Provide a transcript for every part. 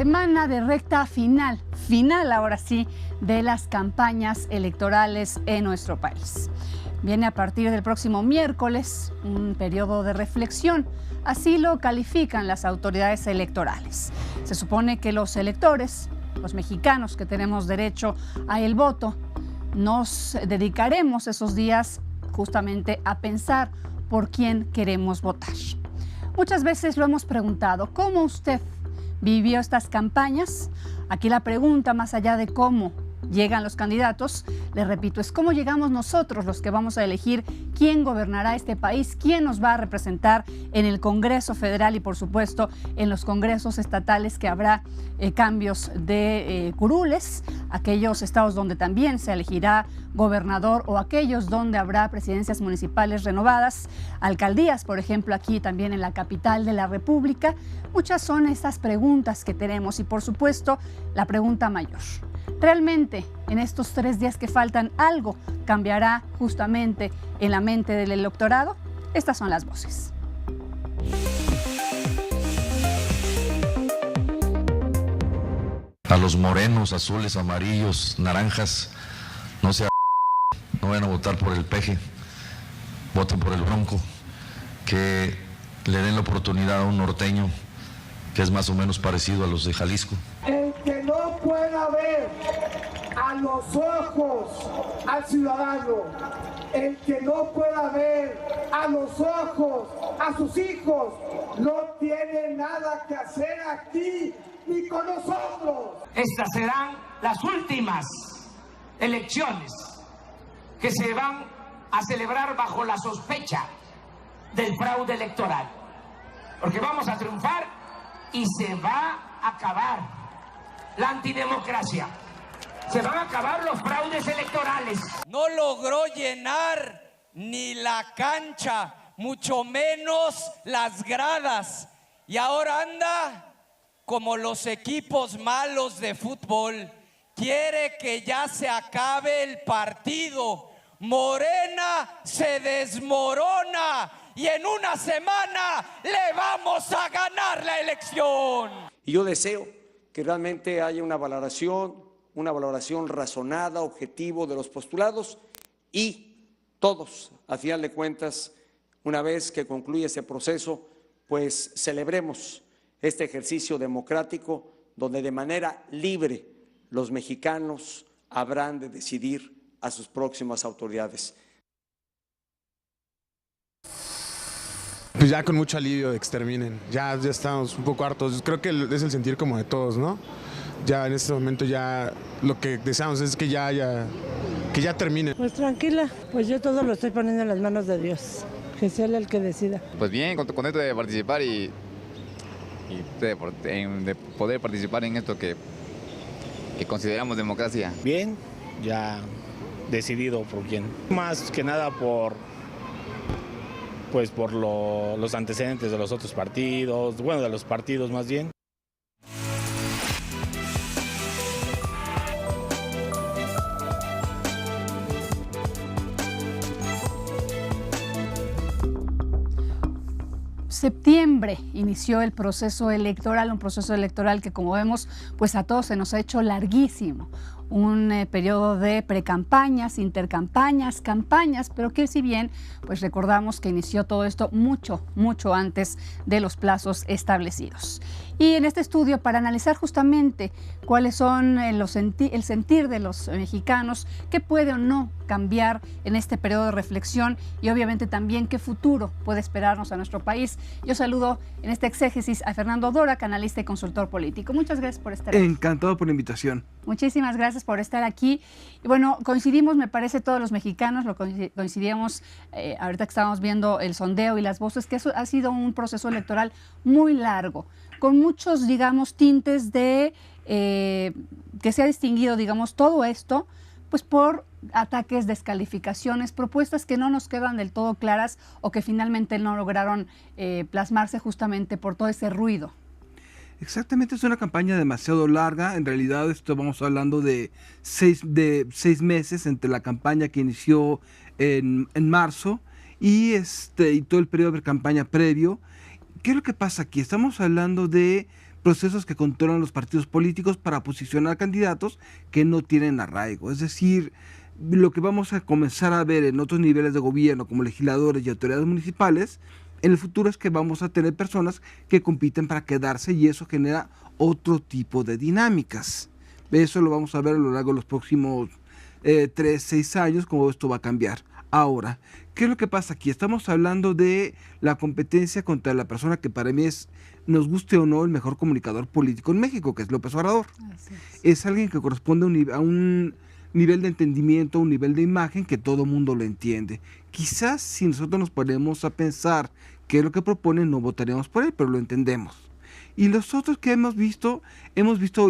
Semana de recta final ahora sí, de las campañas electorales en nuestro país. Viene a partir del próximo miércoles un periodo de reflexión, así lo califican las autoridades electorales. Se supone que los electores, los mexicanos que tenemos derecho a el voto, nos dedicaremos esos días justamente a pensar por quién queremos votar. Muchas veces lo hemos preguntado, ¿cómo usted vivió estas campañas? Aquí la pregunta, más allá de cómo llegan los candidatos, les repito, es cómo llegamos nosotros los que vamos a elegir quién gobernará este país, quién nos va a representar en el Congreso Federal y por supuesto en los congresos estatales, que habrá cambios de curules, aquellos estados donde también se elegirá gobernador o aquellos donde habrá presidencias municipales renovadas, alcaldías, por ejemplo, aquí también en la capital de la República. Muchas son estas preguntas que tenemos y por supuesto la pregunta mayor. ¿Realmente en estos 3 días que faltan algo cambiará justamente en la mente del electorado? Estas son las voces. A los morenos, azules, amarillos, naranjas, no vayan a votar por el peje, voten por el Bronco, que le den la oportunidad a un norteño que es más o menos parecido a los de Jalisco. El que no pueda ver a los ojos al ciudadano, el que no pueda ver a los ojos a sus hijos, no tiene nada que hacer aquí ni con nosotros. Estas serán las últimas elecciones que se van a celebrar bajo la sospecha del fraude electoral, porque vamos a triunfar y se va a acabar la antidemocracia. Se van a acabar los fraudes electorales. No logró llenar ni la cancha, mucho menos las gradas. Y ahora anda como los equipos malos de fútbol. Quiere que ya se acabe el partido. Morena se desmorona y en una semana le vamos a ganar la elección. Y yo deseo que realmente haya una valoración razonada, objetivo de los postulados y todos, a final de cuentas, una vez que concluya ese proceso, pues celebremos este ejercicio democrático donde de manera libre los mexicanos habrán de decidir a sus próximas autoridades. Pues ya con mucho alivio de que terminen, ya estamos un poco hartos, creo que es el sentir como de todos, ¿no? Ya en este momento ya lo que deseamos es que ya termine. Pues tranquila, pues yo todo lo estoy poniendo en las manos de Dios, que sea Él el que decida. Pues bien, contento de participar y de poder participar en esto que consideramos democracia. Bien, ya decidido por quién. Más que nada por los antecedentes de los otros partidos, bueno, de los partidos más bien. Septiembre inició el proceso electoral, un proceso electoral que, como vemos, pues a todos se nos ha hecho larguísimo. Un periodo de precampañas, intercampañas, campañas, pero que si bien pues recordamos que inició todo esto mucho antes de los plazos establecidos. Y en este estudio, para analizar justamente cuáles son el sentir de los mexicanos, qué puede o no cambiar en este periodo de reflexión y obviamente también qué futuro puede esperarnos a nuestro país, yo saludo en este exégesis a Fernando Dora, analista y consultor político. Muchas gracias por estar aquí. Encantado por la invitación. Muchísimas gracias por estar aquí. Y bueno, coincidimos, me parece, todos los mexicanos, coincidíamos ahorita que estábamos viendo el sondeo y las voces, que eso ha sido un proceso electoral muy largo, con muchos, digamos, tintes de que se ha distinguido, digamos, todo esto, pues por ataques, descalificaciones, propuestas que no nos quedan del todo claras o que finalmente no lograron plasmarse justamente por todo ese ruido. Exactamente, es una campaña demasiado larga. En realidad vamos hablando de seis meses entre la campaña que inició en marzo y todo el periodo de campaña previo. ¿Qué es lo que pasa aquí? Estamos hablando de procesos que controlan los partidos políticos para posicionar candidatos que no tienen arraigo. Es decir, lo que vamos a comenzar a ver en otros niveles de gobierno, como legisladores y autoridades municipales, en el futuro es que vamos a tener personas que compiten para quedarse y eso genera otro tipo de dinámicas. Eso lo vamos a ver a lo largo de los próximos 3, 6 años, cómo esto va a cambiar. Ahora, ¿qué es lo que pasa aquí? Estamos hablando de la competencia contra la persona que para mí es, nos guste o no, el mejor comunicador político en México, que es López Obrador. Es alguien que corresponde a un nivel de entendimiento, un nivel de imagen que todo mundo lo entiende. Quizás si nosotros nos ponemos a pensar qué es lo que propone, no votaremos por él, pero lo entendemos. Y los otros que hemos visto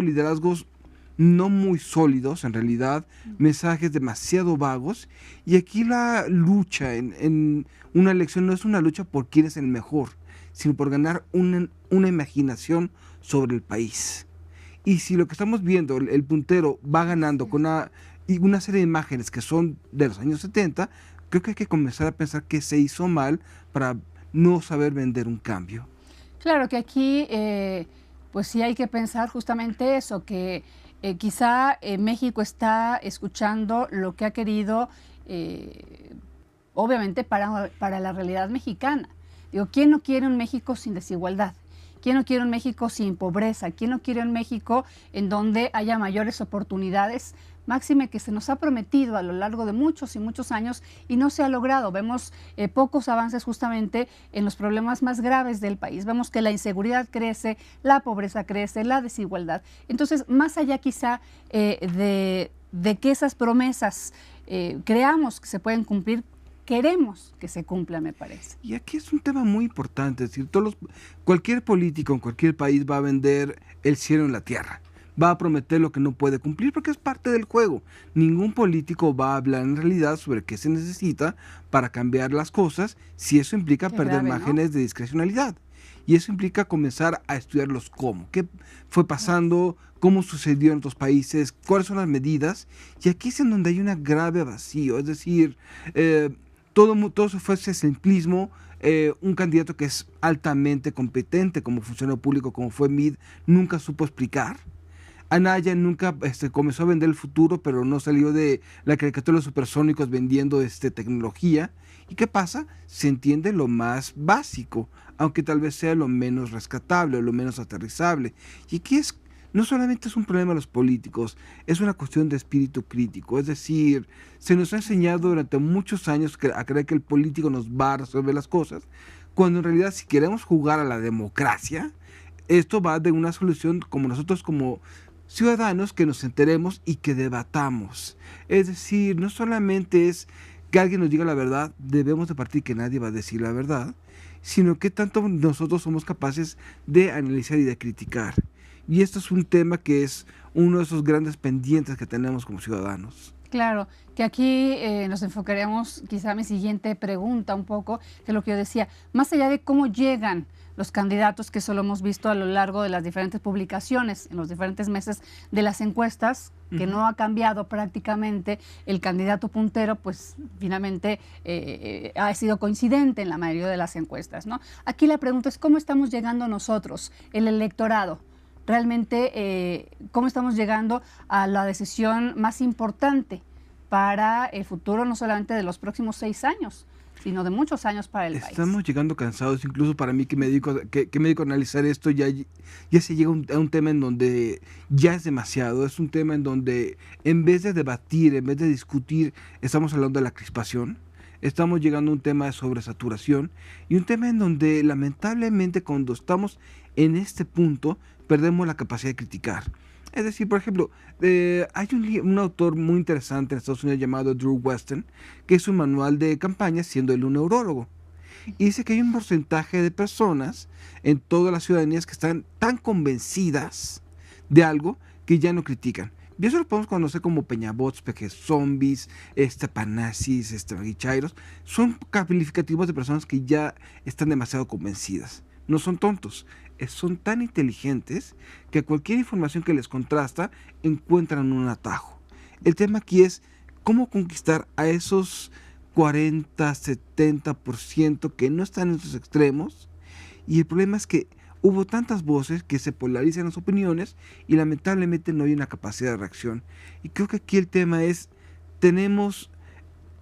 liderazgos no muy sólidos, en realidad, mensajes demasiado vagos, y aquí la lucha en una elección no es una lucha por quién es el mejor, sino por ganar una imaginación sobre el país. Y si lo que estamos viendo, el puntero va ganando con una serie de imágenes que son de los años 70, creo que hay que comenzar a pensar que se hizo mal para no saber vender un cambio. Claro que aquí, pues sí hay que pensar justamente eso, que quizá México está escuchando lo que ha querido, obviamente, para la realidad mexicana. Digo, ¿quién no quiere un México sin desigualdad? ¿Quién no quiere un México sin pobreza? ¿Quién no quiere un México en donde haya mayores oportunidades? Máxime que se nos ha prometido a lo largo de muchos y muchos años y no se ha logrado. Vemos pocos avances justamente en los problemas más graves del país. Vemos que la inseguridad crece, la pobreza crece, la desigualdad. Entonces, más allá quizá de que esas promesas creamos que se pueden cumplir, queremos que se cumpla, me parece. Y aquí es un tema muy importante, es decir, cualquier político en cualquier país va a vender el cielo en la tierra, va a prometer lo que no puede cumplir porque es parte del juego. Ningún político va a hablar en realidad sobre qué se necesita para cambiar las cosas si eso implica perder márgenes de discrecionalidad. Y eso implica comenzar a estudiar los cómo, qué fue pasando, cómo sucedió en otros países, cuáles son las medidas. Y aquí es en donde hay un grave vacío, es decir, todo eso fue ese simplismo. Un candidato que es altamente competente como funcionario público, como fue Meade, nunca supo explicar. Anaya nunca comenzó a vender el futuro, pero no salió de la caricatura de los supersónicos vendiendo tecnología. ¿Y qué pasa? Se entiende lo más básico, aunque tal vez sea lo menos rescatable, lo menos aterrizable. Y aquí no solamente es un problema de los políticos, es una cuestión de espíritu crítico. Es decir, se nos ha enseñado durante muchos años a creer que el político nos va a resolver las cosas, cuando en realidad si queremos jugar a la democracia, esto va de una solución como nosotros como ciudadanos que nos enteremos y que debatamos. Es decir, no solamente es que alguien nos diga la verdad, debemos de partir que nadie va a decir la verdad, sino que tanto nosotros somos capaces de analizar y de criticar. Y esto es un tema que es uno de esos grandes pendientes que tenemos como ciudadanos. Claro, que aquí nos enfocaremos quizá a mi siguiente pregunta un poco, que es lo que yo decía, más allá de cómo llegan los candidatos, que eso lo hemos visto a lo largo de las diferentes publicaciones, en los diferentes meses de las encuestas, que no ha cambiado prácticamente, el candidato puntero, pues finalmente ha sido coincidente en la mayoría de las encuestas, ¿no? Aquí la pregunta es, ¿cómo estamos llegando nosotros, el electorado? Realmente, ¿cómo estamos llegando a la decisión más importante para el futuro, no solamente de los próximos 6 años, sino de muchos años para el país? Estamos llegando cansados, incluso para mí que me dedico a analizar esto, ya se llega a un tema en donde ya es demasiado, es un tema en donde en vez de debatir, en vez de discutir, estamos hablando de la crispación, estamos llegando a un tema de sobresaturación y un tema en donde lamentablemente cuando estamos en este punto perdemos la capacidad de criticar. Es decir, por ejemplo, hay un autor muy interesante en Estados Unidos llamado Drew Weston, que es un manual de campaña, siendo él un neurólogo. Y dice que hay un porcentaje de personas en todas las ciudadanías que están tan convencidas de algo que ya no critican. Y eso lo podemos conocer como peñabots, zombies, panazis, maguichairos. Son calificativos de personas que ya están demasiado convencidas. No son tontos, son tan inteligentes que cualquier información que les contrasta encuentran un atajo. El tema aquí es cómo conquistar a esos 40, 70% que no están en esos extremos. Y el problema es que hubo tantas voces que se polarizan las opiniones y lamentablemente no hay una capacidad de reacción. Y creo que aquí el tema es, tenemos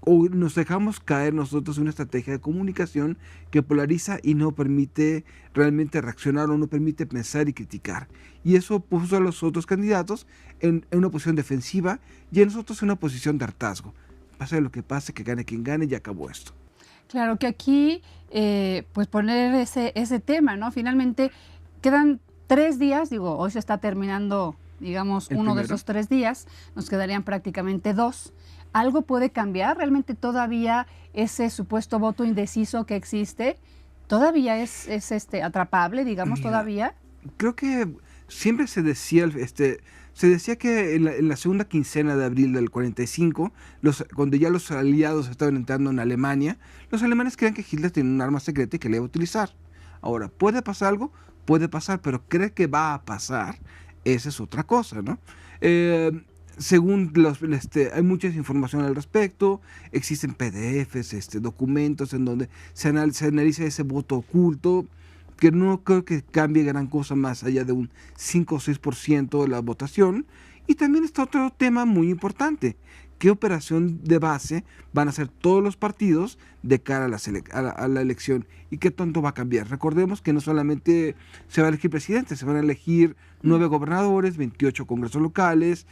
o nos dejamos caer nosotros en una estrategia de comunicación que polariza y no permite realmente reaccionar o no permite pensar y criticar. Y eso puso a los otros candidatos en una posición defensiva y a nosotros en una posición de hartazgo. Pase lo que pase, que gane quien gane y acabó esto. Claro que aquí, pues poner ese tema, ¿no? Finalmente quedan 3 días, digo, hoy se está terminando, digamos, uno de esos 3 días, nos quedarían prácticamente 2. ¿Algo puede cambiar? ¿Realmente todavía ese supuesto voto indeciso que existe, todavía es atrapable, digamos, todavía? Creo que siempre se decía, que en la segunda quincena de abril del 45, cuando ya los aliados estaban entrando en Alemania, los alemanes creían que Hitler tenía un arma secreta y que la iba a utilizar. Ahora, ¿puede pasar algo? Puede pasar, pero ¿cree que va a pasar? Esa es otra cosa, ¿no? Según hay mucha información al respecto, existen PDFs, documentos en donde se analiza ese voto oculto, que no creo que cambie gran cosa más allá de un 5 o 6% de la votación. Y también está otro tema muy importante: ¿qué operación de base van a hacer todos los partidos de cara a la elección? ¿Y qué tanto va a cambiar? Recordemos que no solamente se va a elegir presidente, se van a elegir 9 gobernadores, 28 congresos locales,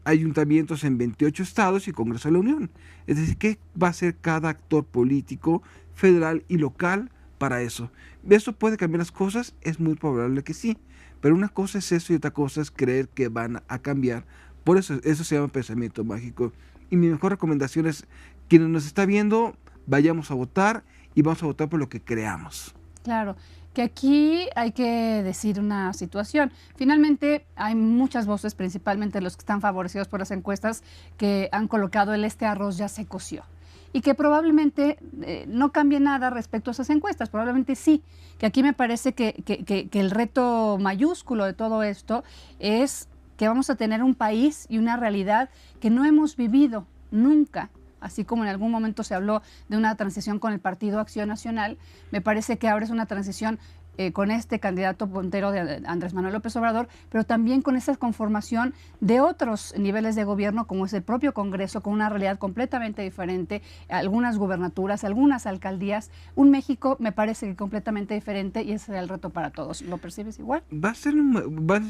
ayuntamientos en 28 estados y Congreso de la Unión. Es decir, ¿qué va a hacer cada actor político, federal y local para eso? ¿Eso puede cambiar las cosas? Es muy probable que sí. Pero una cosa es eso y otra cosa es creer que van a cambiar. Por eso se llama pensamiento mágico. Y mi mejor recomendación es, quienes nos está viendo, vayamos a votar y vamos a votar por lo que creamos. Claro, que aquí hay que decir una situación. Finalmente hay muchas voces, principalmente los que están favorecidos por las encuestas, que han colocado este arroz ya se coció. Y que probablemente no cambie nada respecto a esas encuestas, probablemente sí. Que aquí me parece que el reto mayúsculo de todo esto es que vamos a tener un país y una realidad que no hemos vivido nunca. Así como en algún momento se habló de una transición con el Partido Acción Nacional, me parece que ahora es una transición con este candidato puntero de Andrés Manuel López Obrador, pero también con esa conformación de otros niveles de gobierno, como es el propio Congreso, con una realidad completamente diferente, algunas gubernaturas, algunas alcaldías, un México me parece que completamente diferente, y ese será el reto para todos. ¿Lo percibes igual? Van a ser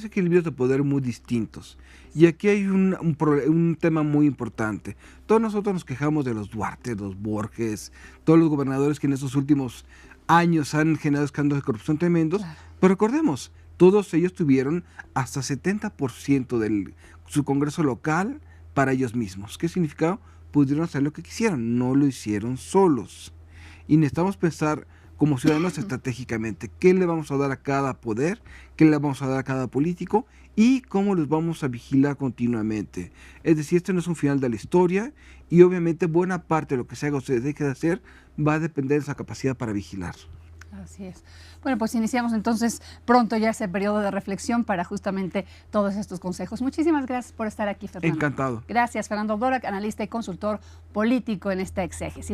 equilibrios de poder muy distintos. Y aquí hay un tema muy importante. Todos nosotros nos quejamos de los Duarte, los Borges, todos los gobernadores que en estos últimos años han generado escándalos de corrupción tremendos, claro. Pero recordemos, todos ellos tuvieron hasta 70% de su congreso local para ellos mismos. ¿Qué significaba? Pudieron hacer lo que quisieran, no lo hicieron solos. Y necesitamos pensar como ciudadanos estratégicamente qué le vamos a dar a cada poder, qué le vamos a dar a cada político y cómo los vamos a vigilar continuamente. Es decir, este no es un final de la historia y obviamente buena parte de lo que se haga o se deje de hacer va a depender de esa capacidad para vigilar. Así es. Bueno, pues iniciamos entonces pronto ya ese periodo de reflexión para justamente todos estos consejos. Muchísimas gracias por estar aquí, Fernando. Encantado. Gracias, Fernando Dvorak, analista y consultor político en esta exégesis.